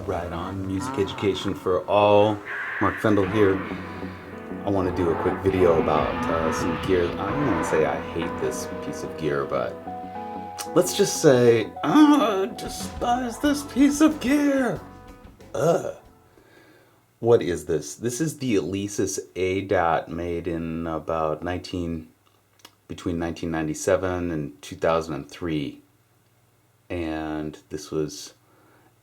Right on, music education for all. Mark Fendel here. I want to do a quick video about some gear. I don't want to say I hate this piece of gear, but let's just say I despise this piece of gear. What is this? This is the Alesis ADAT, made in between 1997 and 2003. And this was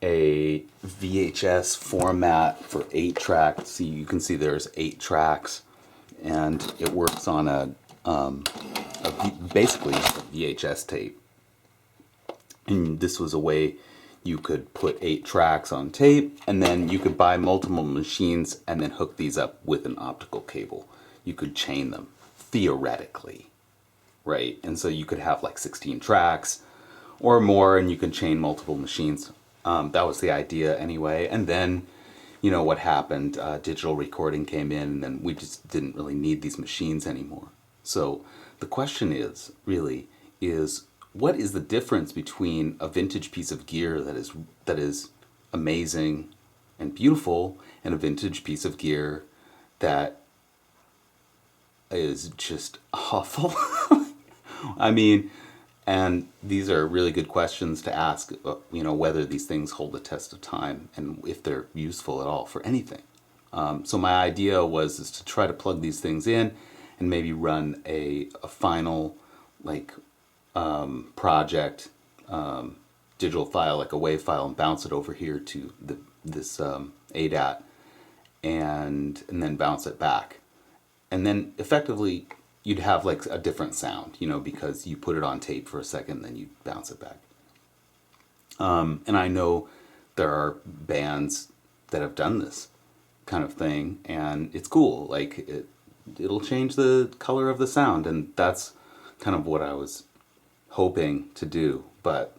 a VHS format for 8 tracks. See, you can see there's 8 tracks, and it works on basically a VHS tape. And this was a way you could put 8 tracks on tape, and then you could buy multiple machines and then hook these up with an optical cable. You could chain them, theoretically, right? And so you could have like 16 tracks or more, and you can chain multiple machines. That was the idea anyway. And then, you know what happened, digital recording came in, and then we just didn't really need these machines anymore. So the question is, really, what is the difference between a vintage piece of gear that is amazing and beautiful, and a vintage piece of gear that is just awful? I mean, and these are really good questions to ask, you know, whether these things hold the test of time and if they're useful at all for anything. So my idea is to try to plug these things in and maybe run a final, like, project, digital file, like a WAV file, and bounce it over here to this ADAT, and then bounce it back. And then effectively you'd have like a different sound, you know, because you put it on tape for a second, then you bounce it back. And I know there are bands that have done this kind of thing, and it's cool. Like, it'll change the color of the sound, and that's kind of what I was hoping to do. But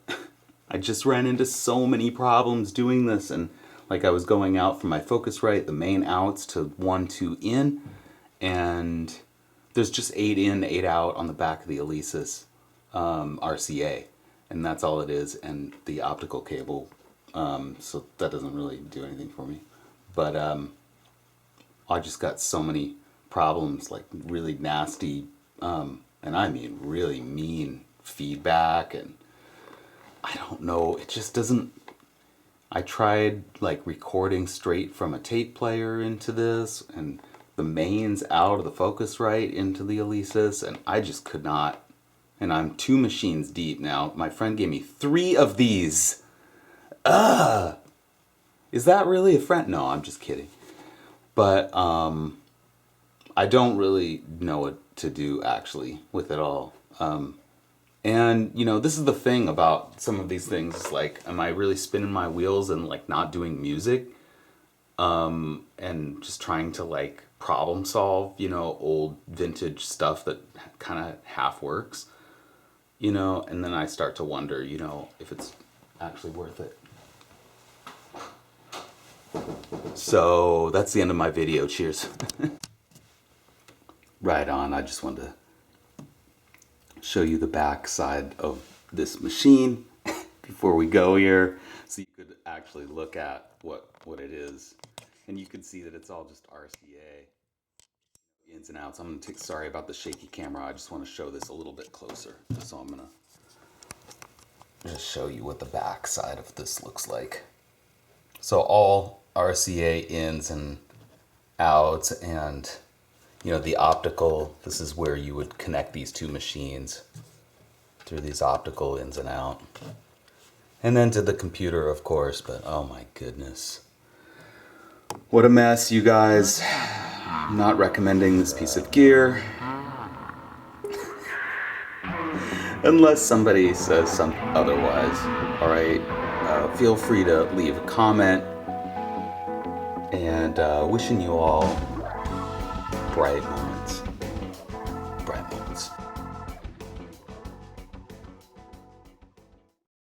I just ran into so many problems doing this, and like I was going out from my Focusrite, the main outs, to 1, 2 in, and there's just 8 in, 8 out on the back of the Alesis RCA, and that's all it is, and the optical cable, so that doesn't really do anything for me. But I just got so many problems, like really nasty, and I mean really mean feedback, and I don't know, it just doesn't. I tried like recording straight from a tape player into this, and the mains out of the Focusrite into the Alesis, and I just could not. And I'm 2 machines deep now. My friend gave me 3 of these. Is that really a friend? No, I'm just kidding. But I don't really know what to do actually with it all. And you know, this is the thing about some of these things. It's like, am I really spinning my wheels and like not doing music? And just trying to like problem solve, you know, old vintage stuff that kind of half works, you know, and then I start to wonder, you know, if it's actually worth it. So that's the end of my video. Cheers. Right on. I just wanted to show you the back side of this machine before we go here, so you could actually look at what it is, and you can see that it's all just RCA, ins and outs. I'm gonna sorry about the shaky camera. I just want to show this a little bit closer, so I'm gonna just show you what the back side of this looks like. So all RCA ins and outs, and you know, the optical, this is where you would connect these 2 machines through these optical ins and out. And then to the computer, of course, but oh my goodness. What a mess, you guys. I'm not recommending this piece of gear. Unless somebody says something otherwise. Alright, feel free to leave a comment. And wishing you all bright moments.